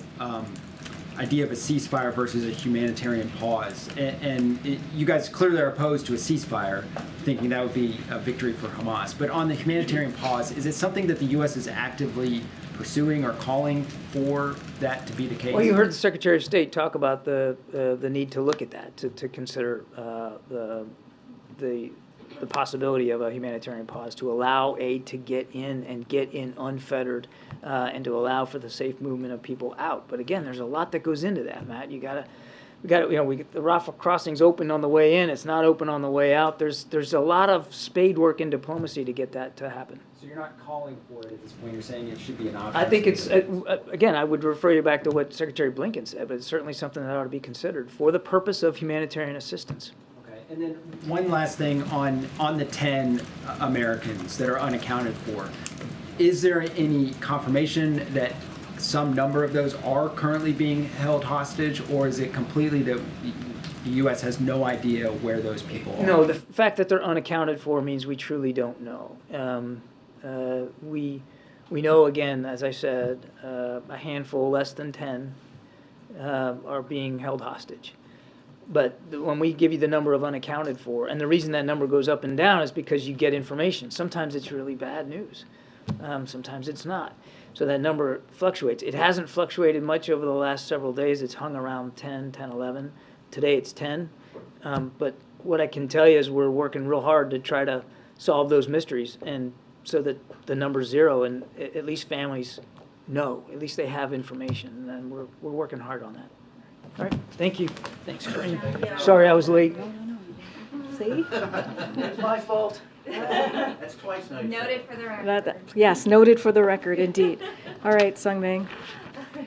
idea of a ceasefire versus a humanitarian pause. And you guys clearly are opposed to a ceasefire, thinking that would be a victory for Hamas. But on the humanitarian pause, is it something that the U.S. is actively pursuing or calling for that to be the case? Well, you heard the Secretary of State talk about the need to look at that, to consider the possibility of a humanitarian pause, to allow aid to get in and get in unfettered, and to allow for the safe movement of people out. But again, there's a lot that goes into that, Matt. We got the Rafah crossing's open on the way in. It's not open on the way out. There's a lot of spade work in diplomacy to get that to happen. So you're not calling for it at this point. You're saying it should be an option. I think it's again, I would refer you back to what Secretary Blinken said, but it's certainly something that ought to be considered for the purpose of humanitarian assistance. And then one last thing on the 10 Americans that are unaccounted for. is there any confirmation that some number of those are currently being held hostage, or is it completely that the U.S. has no idea where those people are? No, the fact that they're unaccounted for means we truly don't know. We know, again, as I said, a handful, less than 10, are being held hostage. But when we give you the number of unaccounted for, and the reason that number goes up and down is because you get information. Sometimes it's really bad news. Sometimes it's not. So that number fluctuates. It hasn't fluctuated much over the last several days. It's hung around 10, 11. Today it's 10. But what I can tell you is we're working real hard to try to solve those mysteries, and so that the number's zero, and at least families know, at least they have information, and we're working hard on that. All right, thank you. Thanks, Karine. Sorry I was late. See? It's my fault. That's twice now. Noted for the record. Yes, noted for the record, indeed. All right, Sungming.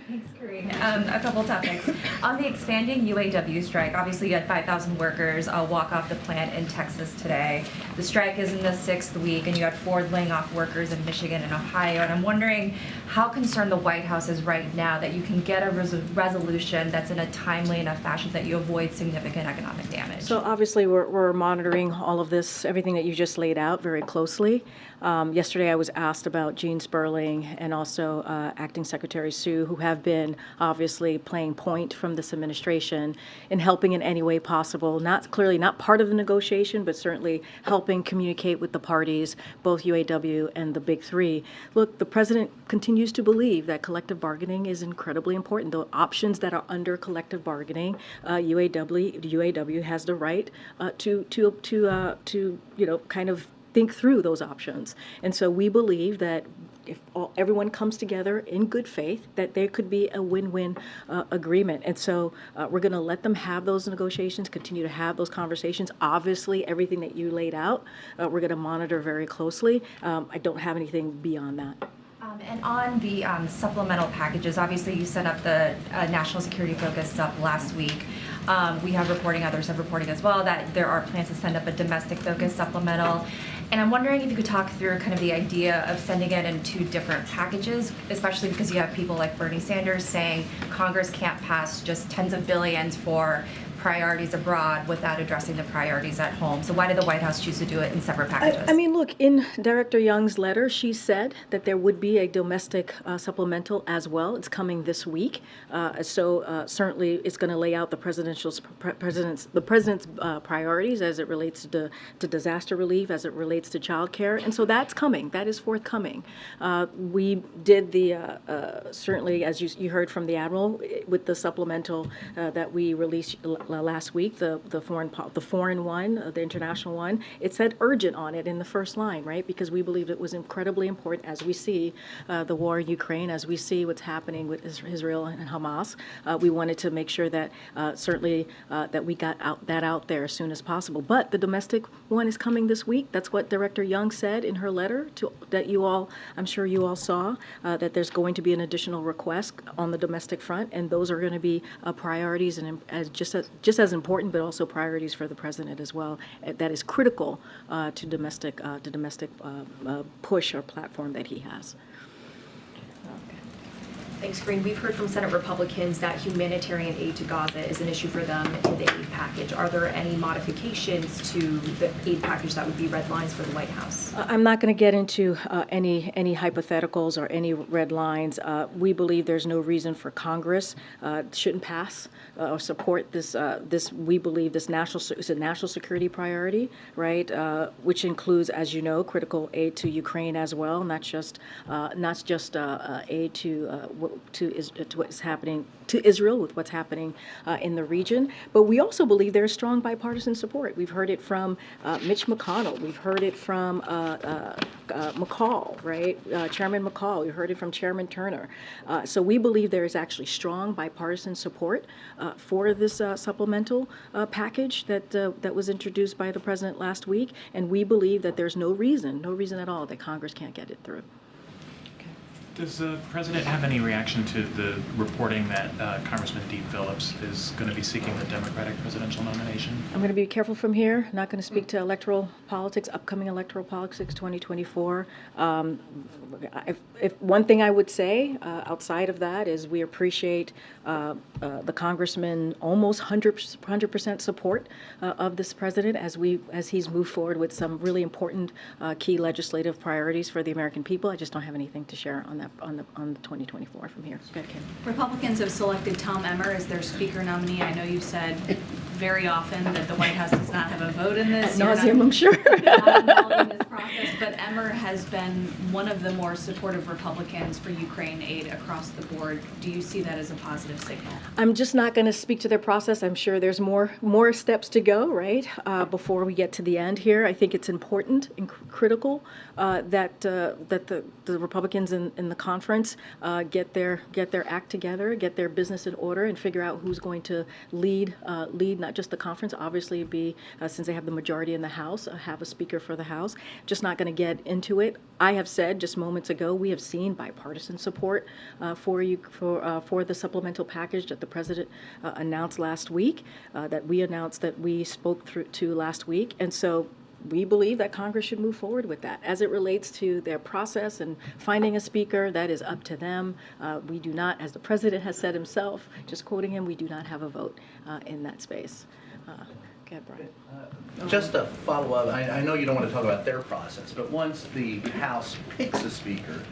Thanks, Karine. A couple topics. On the expanding UAW strike, obviously you had 5,000 workers walk off the plant in Texas today. The strike is in the 6th week, and you had Ford laying off workers in Michigan and Ohio. And I'm wondering how concerned the White House is right now that you can get a resolution that's in a timely enough fashion that you avoid significant economic damage. So obviously, we're monitoring all of this, everything that you just laid out very closely. Yesterday, I was asked about Gene Sperling and also Acting Secretary Sue, who have been obviously playing point from this administration in helping in any way possible. Clearly not part of the negotiation, but certainly helping communicate with the parties, both UAW and the Big Three. Look, the president continues to believe that collective bargaining is incredibly important. The options that are under collective bargaining, UAW has the right to kind of think through those options. And so we believe that if everyone comes together in good faith, that there could be a win-win agreement. And so we're going to let them have those negotiations, continue to have those conversations. Obviously, everything that you laid out, we're going to monitor very closely. I don't have anything beyond that. And on the supplemental packages, obviously you set up the national security focus sub last week. We have reporting, others have reporting as well, that there are plans to send up a domestic focus supplemental. And I'm wondering if you could talk through kind of the idea of sending it in 2 different packages, especially because you have people like Bernie Sanders saying Congress can't pass just tens of billions for priorities abroad without addressing the priorities at home. So why did the White House choose to do it in separate packages? I mean, look, in Director Young's letter, she said that there would be a domestic supplemental as well. It's coming this week. So certainly it's going to lay out the president's priorities as it relates to disaster relief, as it relates to child care. And so that's coming. That is forthcoming. We did certainly, as you heard from the Admiral, with the supplemental that we released last week, the foreign one, the international one, it said urgent on it in the first line, right? Because we believed it was incredibly important as we see the war in Ukraine, as we see what's happening with Israel and Hamas. We wanted to make sure that certainly that we got that out there as soon as possible. But the domestic one is coming this week. That's what Director Young said in her letter that you all, I'm sure you all saw, that there's going to be an additional request on the domestic front, and those are going to be priorities and just as important, but also priorities for the president as well. That is critical to domestic push or platform that he has. Thanks, Karine. We've heard from Senate Republicans that humanitarian aid to Gaza is an issue for them in the aid package. Are there any modifications to the aid package that would be red lines for the White House? I'm not going to get into any hypotheticals or any red lines. We believe there's no reason for Congress shouldn't pass or support this. We believe this is a national security priority, right? Which includes, as you know, critical aid to Ukraine as well, not just aid to what's happening to Israel with what's happening in the region. But we also believe there's strong bipartisan support. We've heard it from Mitch McConnell. We've heard it from McCall, right? Chairman McCall. We heard it from Chairman Turner. So we believe there is actually strong bipartisan support for this supplemental package that was introduced by the president last week. And we believe that there's no reason at all that Congress can't get it through. Does the president have any reaction to the reporting that Congressman Dean Phillips is going to be seeking the Democratic presidential nomination? I'm going to be careful from here, not going to speak to electoral politics, upcoming electoral politics 2024. If one thing I would say outside of that is we appreciate the congressman almost 100% support of this president as he's moved forward with some really important key legislative priorities for the American people. I just don't have anything to share on that on the 2024 from here. Go ahead, Kim. Republicans have selected Tom Emmer as their speaker nominee. I know you've said very often that the White House does not have a vote in this. Ad nauseam, I'm sure. You're not involved in this process, but Emmer has been one of the more supportive Republicans for Ukraine aid across the board. Do you see that as a positive signal? I'm just not going to speak to their process. I'm sure there's more steps to go, right, before we get to the end here. I think it's important and critical that the Republicans in the conference get their act together, get their business in order, and figure out who's going to lead not just the conference, obviously be since they have the majority in the House, have a speaker for the House. Just not going to get into it. I have said just moments ago we have seen bipartisan support for the supplemental package that the president announced last week, that we spoke to last week, and so we believe that Congress should move forward with that. As it relates to their process and finding a speaker, that is up to them. We do not, as the president has said himself, just quoting him, we do not have a vote in that space. Go ahead, Brian. Just a follow-up, I know you don't want to talk about their process, but once the House picks a speaker,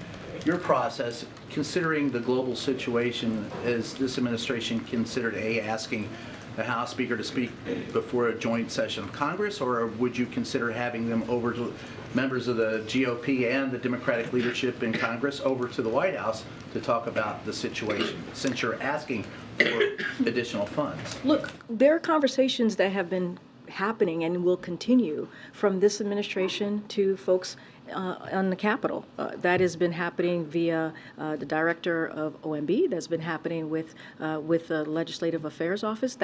your process, considering the global situation, is this administration considered asking the House Speaker to speak before a joint session of Congress, or would you consider having them over to members of the GOP and the Democratic leadership in Congress over to the White House to talk about the situation, since you're asking for additional funds? Look, there are conversations that have been happening and will continue from this administration to folks on the Capitol. That has been happening via the director of OMB. That's been happening with the Legislative Affairs Office.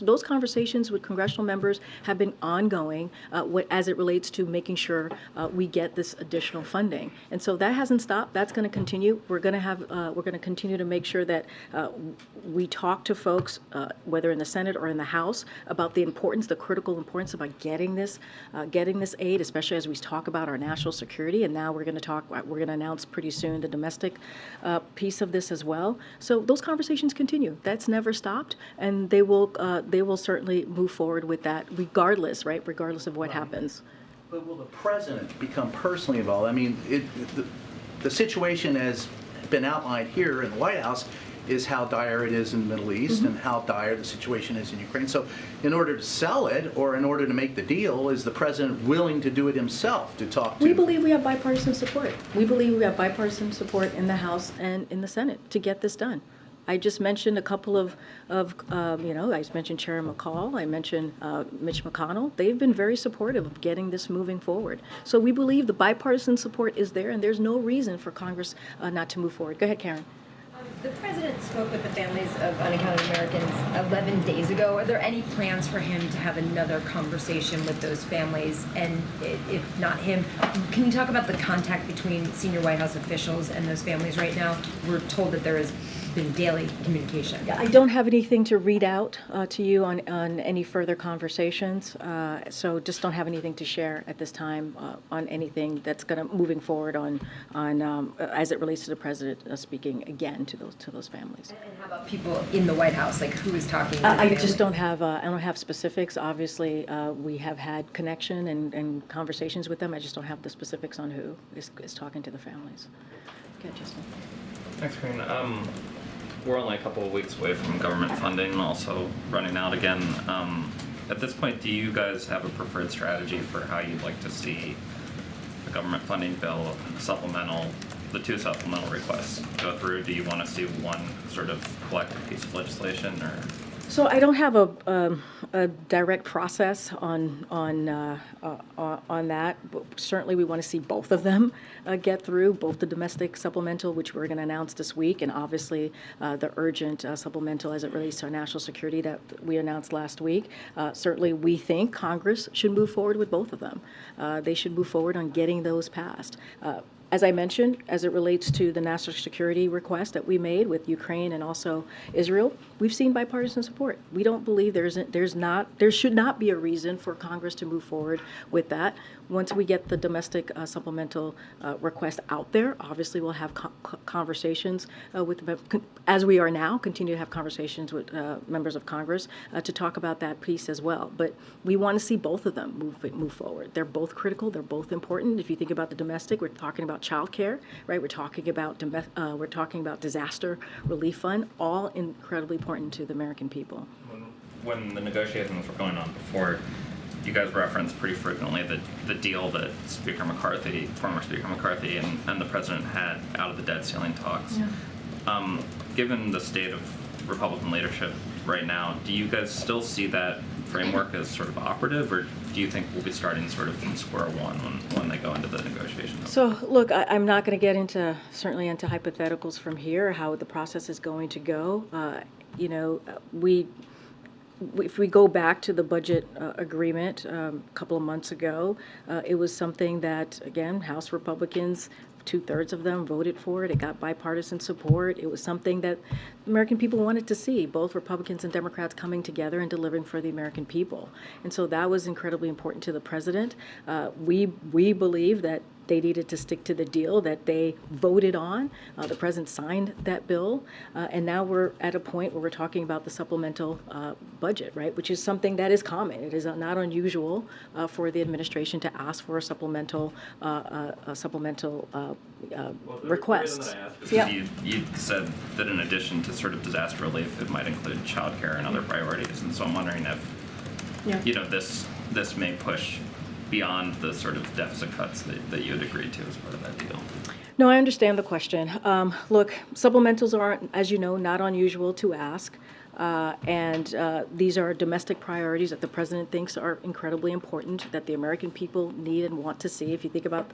Those conversations with congressional members have been ongoing as it relates to making sure we get this additional funding. And so that hasn't stopped. That's going to continue. We're going to continue to make sure that we talk to folks, whether in the Senate or in the House, about the critical importance about getting this aid, especially as we talk about our national security. And now we're going to announce pretty soon the domestic piece of this as well. So those conversations continue. That's never stopped, and they will certainly move forward with that, regardless of what happens. But will the president become personally involved? I mean, the situation has been outlined here in the White House is how dire it is in the Middle East and how dire the situation is in Ukraine. So in order to sell it or in order to make the deal, is the president willing to do it himself to talk to? We believe we have bipartisan support. We believe we have bipartisan support in the House and in the Senate to get this done. I just mentioned a couple of I mentioned Chair McCall, I mentioned Mitch McConnell. They've been very supportive of getting this moving forward. So we believe the bipartisan support is there, and there's no reason for Congress not to move forward. Go ahead, Karen. The president spoke with the families of unaccounted Americans 11 days ago. Are there any plans for him to have another conversation with those families? And if not him, can you talk about the contact between senior White House officials and those families right now? We're told that there has been daily communication. I don't have anything to read out to you on any further conversations, so just don't have anything to share at this time on anything that's going to moving forward on as it relates to the president speaking again to those families. And how about people in the White House, like who is talking to the I families? just don't have specifics. Obviously, we have had connection and conversations with them. I just don't have the specifics on who is talking to the families. Okay, Justin. Thanks, Karine. We're only a couple of weeks away from government funding also running out again. At this point, do you guys have a preferred strategy for how you'd like to see the government funding bill, supplemental, the two supplemental requests go through? Do you want to see one sort of collective piece of legislation, or? So I don't have a direct process on that. But certainly, we want to see both of them get through, both the domestic supplemental, which we're going to announce this week, and obviously the urgent supplemental as it relates to our national security that we announced last week. Certainly, we think Congress should move forward with both of them. They should move forward on getting those passed. As I mentioned, as it relates to the national security request that we made with Ukraine and also Israel, we've seen bipartisan support. We don't believe there should not be a reason for Congress to move forward with that. Once we get the domestic supplemental request out there, obviously we'll have conversations as we are now, continue to have conversations with members of Congress to talk about that piece as well. But we want to see both of them move forward. They're both critical. They're both important. If you think about the domestic, we're talking about child care, right? We're talking about disaster relief fund, all incredibly important to the American people. When the negotiations were going on before, you guys referenced pretty frequently the deal that former Speaker McCarthy and the president had out of the debt ceiling talks. Yeah. Given the state of Republican leadership right now, do you guys still see that framework as sort of operative, or do you think we'll be starting sort of from square one when they go into the negotiations? So look, I'm not going to get certainly into hypotheticals from here, how the process is going to go. If we go back to the budget agreement a couple of months ago, it was something that, again, House Republicans, 2/3 of them voted for it. It got bipartisan support. It was something that American people wanted to see, both Republicans and Democrats coming together and delivering for the American people. And so that was incredibly important to the president. We believe that they needed to stick to the deal that they voted on. The president signed that bill, and now we're at a point where we're talking about the supplemental budget, right? Which is something that is common. It is not unusual for the administration to ask for a supplemental request. Yeah. You said that in addition to sort of disaster relief, it might include child care and other priorities, and so I'm wondering if this may push beyond the sort of deficit cuts that you had agreed to as part of that deal. No, I understand the question. Look, supplementals are, as you know, not unusual to ask. And these are domestic priorities that the president thinks are incredibly important, that the American people need and want to see. If you think about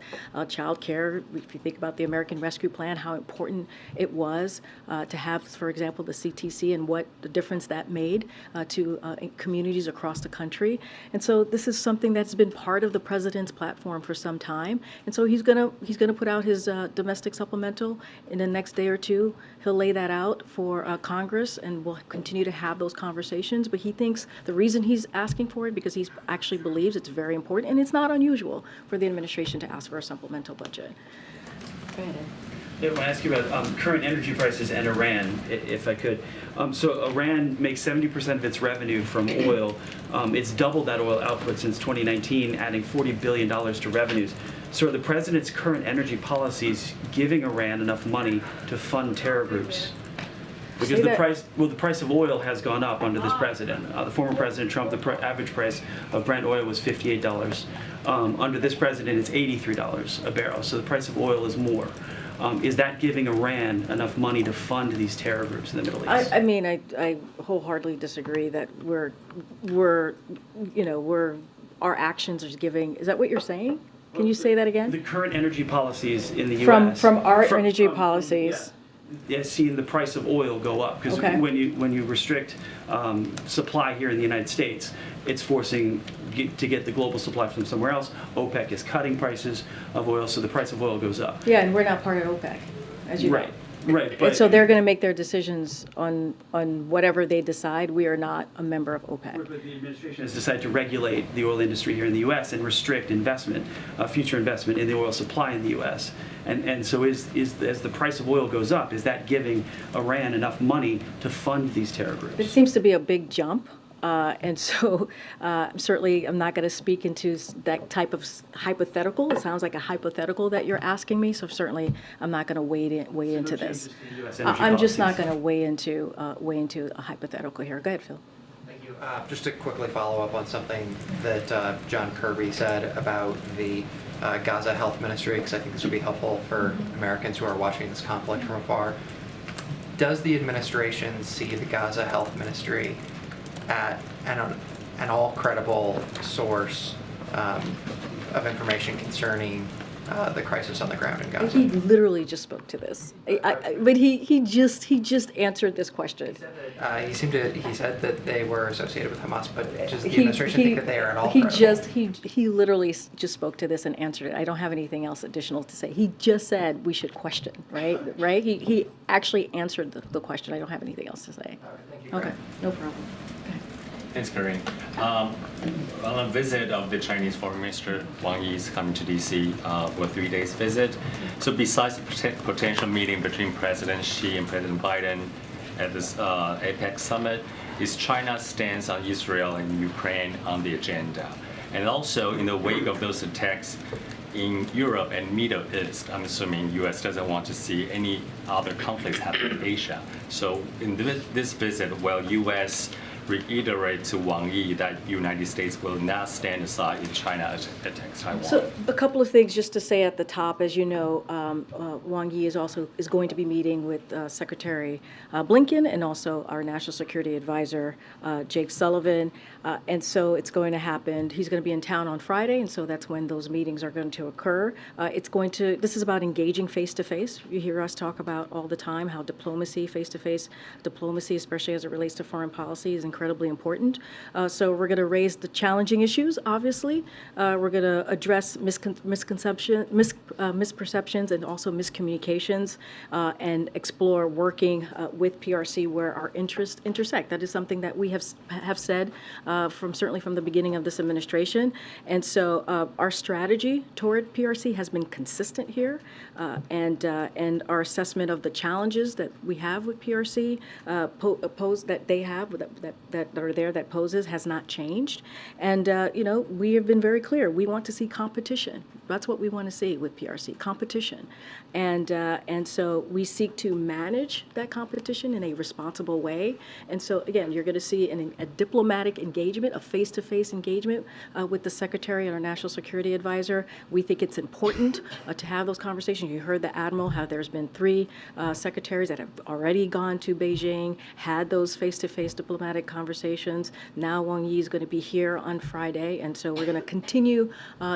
child care, if you think about the American Rescue Plan, how important it was to have, for example, the CTC and what the difference that made to communities across the country. And so this is something that's been part of the president's platform for some time. And so he's gonna put out his domestic supplemental in the next day or two. He'll lay that out for Congress, and we'll continue to have those conversations. But he thinks the reason he's asking for it because he actually believes it's very important, and it's not unusual for the administration to ask for a supplemental budget. Go ahead, Ed. Yeah, I want to ask you about current energy prices and Iran, if I could. So Iran makes 70% of its revenue from oil. It's doubled that oil output since 2019, adding $40 billion to revenues. So are the president's current energy policies giving Iran enough money to fund terror groups? Because the price of oil has gone up under this president. The former President Trump, the average price of Brent oil was $58. Under this president, it's $83 a barrel. So the price of oil is more. Is that giving Iran enough money to fund these terror groups in the Middle East? I mean, I wholeheartedly disagree that our actions are giving. Is that what you're saying? Can you say that again? The current energy policies in the U.S. From our energy policies. Yeah, seeing the price of oil go up because when you restrict supply here in the United States, it's forcing to get the global supply from somewhere else. OPEC is cutting prices of oil, so the price of oil goes up. Yeah, and we're not part of OPEC, as you know. Right. And so they're going to make their decisions on whatever they decide. We are not a member of OPEC. But the administration has decided to regulate the oil industry here in the U.S. and restrict investment, future investment in the oil supply in the U.S. And so as the price of oil goes up, is that giving Iran enough money to fund these terror groups? It seems to be a big jump. And so certainly I'm not going to speak into that type of hypothetical. It sounds like a hypothetical that you're asking me. So certainly I'm not going to weigh into this. I'm just not going to weigh into a hypothetical here. Go ahead, Phil. Thank you. Just to quickly follow up on something that John Kirby said about the Gaza Health Ministry, because I think this would be helpful for Americans who are watching this conflict from afar. Does the administration see the Gaza Health Ministry at an all credible source of information concerning the crisis on the ground in Gaza? He literally just spoke to this, but he just answered this question. He said that they were associated with Hamas, but does the administration think that they are at all credible? He literally just spoke to this and answered it. I don't have anything else additional to say. He just said we should question, right? He actually answered the question. I don't have anything else to say. Thank you. Okay, no problem. Thanks, Karine. On a visit of the Chinese Foreign Minister, Wang Yi is coming to D.C. For a 3 days visit. So besides the potential meeting between President Xi and President Biden at this APEC summit, is China's stance on Israel and Ukraine on the agenda? And also, in the wake of those attacks in Europe and Middle East, I'm assuming U.S. doesn't want to see any other conflicts happen in Asia. So in this visit, will U.S. reiterate to Wang Yi that the United States will not stand aside if China attacks Taiwan? So a couple of things just to say at the top. As you know, Wang Yi is going to be meeting with Secretary Blinken and also our National Security Advisor Jake Sullivan, and so it's going to happen. He's going to be in town on Friday, and so that's when those meetings are going to occur. This is about engaging face to face. You hear us talk about all the time how diplomacy, face to face diplomacy, especially as it relates to foreign policy, is incredibly important. So we're going to raise the challenging issues, obviously. We're going to address misperceptions and also miscommunications and explore working with PRC where our interests intersect. That is something that we have said certainly from the beginning of this administration. And so our strategy toward PRC has been consistent here, and our assessment of the challenges that we have with PRC that are there that poses has not changed. And, we have been very clear. We want to see competition. That's what we want to see with PRC, competition. And so we seek to manage that competition in a responsible way. And so, again, you're going to see a diplomatic engagement, a face-to-face engagement with the Secretary and our National Security Advisor. We think it's important to have those conversations. You heard the Admiral, how there's been 3 secretaries that have already gone to Beijing, had those face-to-face diplomatic conversations. Now Wang Yi is going to be here on Friday, and so we're going to continue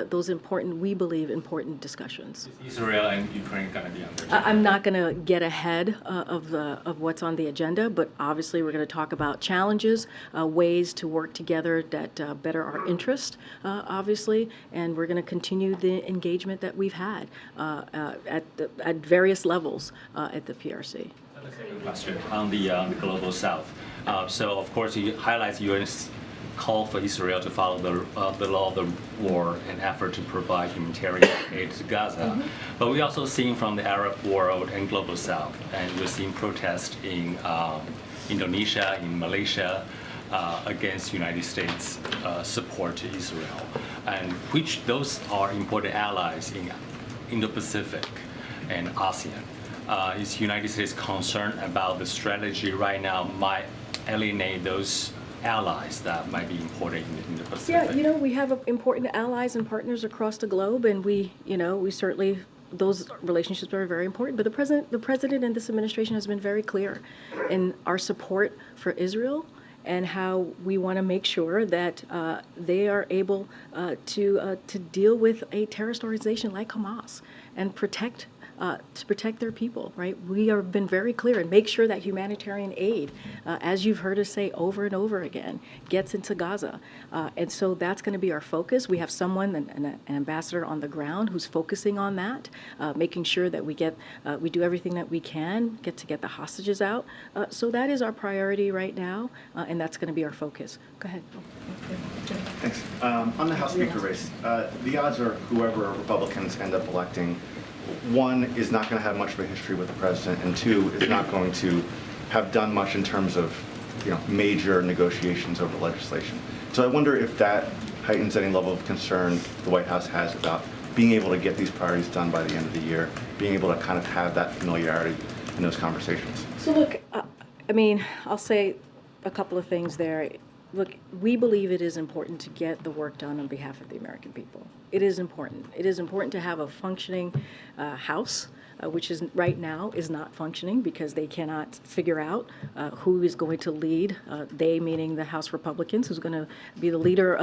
those we believe, important discussions. Is Israel and Ukraine going to be on there? I'm not going to get ahead of what's on the agenda, but obviously we're going to talk about challenges, ways to work together that better our interest, obviously, and we're going to continue the engagement that we've had at various levels at the PRC. Question on the global south. So, of course, he highlights U.S. call for Israel to follow the law of the war and effort to provide humanitarian aid to Gaza. But we also seen from the Arab world and global south, and we're seeing protests in Indonesia, in Malaysia, against United States support to Israel, and which those are important allies in Indo-Pacific and ASEAN. Is United States concerned about the strategy right now might alienate those allies that might be important in the Pacific? Yeah, we have important allies and partners across the globe, and we certainly, those relationships are very important. But the president and this administration has been very clear in our support for Israel and how we want to make sure that they are able to deal with a terrorist organization like Hamas and to protect their people, right? We have been very clear and make sure that humanitarian aid, as you've heard us say over and over again, gets into Gaza. And so that's going to be our focus. We have someone, an ambassador on the ground who's focusing on that, making sure that we do everything that we can get the hostages out. So that is our priority right now, and that's going to be our focus. Go ahead. Thanks. On the House Speaker race, the odds are whoever Republicans end up electing, 1, is not going to have much of a history with the president, and 2, is not going to have done much in terms of major negotiations over legislation. So I wonder if that heightens any level of concern the White House has about being able to get these priorities done by the end of the year, being able to kind of have that familiarity in those conversations. So look, I'll say a couple of things there. Look, we believe it is important to get the work done on behalf of the American people. It is important. It is important to have a functioning House, which is right now is not functioning because they cannot figure out who is going to lead, they meaning the House Republicans, who's going to be the leader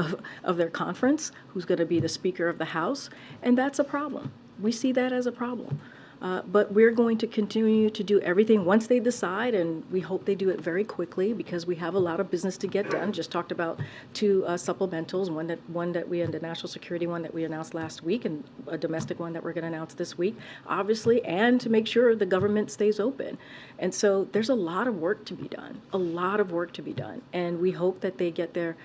of their conference, who's going to be the Speaker of the House, and that's a problem. we see that as a problem. But we're going to continue to do everything once they decide, and we hope they do it very quickly because we have a lot of business to get done. Just talked about 2 supplementals, one that we had, the national security one that we announced last week, and a domestic one that we're going to announce this week, obviously, and to make sure the government stays open. And so there's a lot of work to be done, and we hope that they get their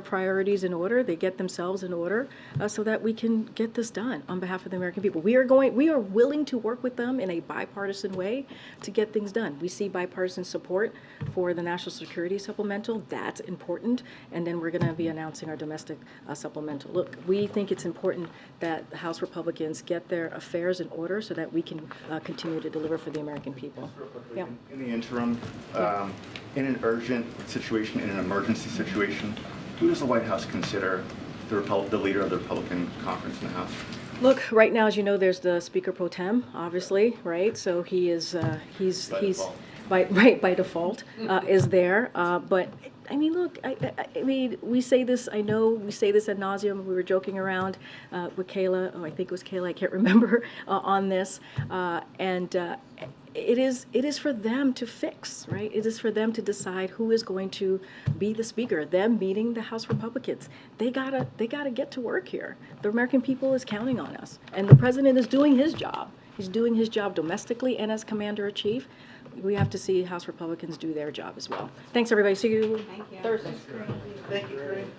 priorities in order, they get themselves in order, so that we can get this done on behalf of the American people. We are willing to work with them in a bipartisan way to get things done. We see bipartisan support for the national security supplemental. That's important. And then we're going to be announcing our domestic supplemental. Look, we think it's important that the House Republicans get their affairs in order so that we can continue to deliver for the American people. Yeah. In the interim, in an urgent situation, in an emergency situation, who does the White House consider the leader of the Republican conference in the House? Look, right now, as you know, there's the Speaker Pro Tem, obviously, right? So he is, he's by default is there. But I mean, look, I mean, we say this. I know we say this ad nauseum. We were joking around with Kayla. Oh, I think it was Kayla. I can't remember on this. It is for them to fix, right? It is for them to decide who is going to be the speaker. Them meeting the House Republicans. They gotta get to work here. The American people is counting on us, and the president is doing his job. He's doing his job domestically and as commander-in-chief. We have to see House Republicans do their job as well. Thanks, everybody. See you Thursday. Thank you, Karine.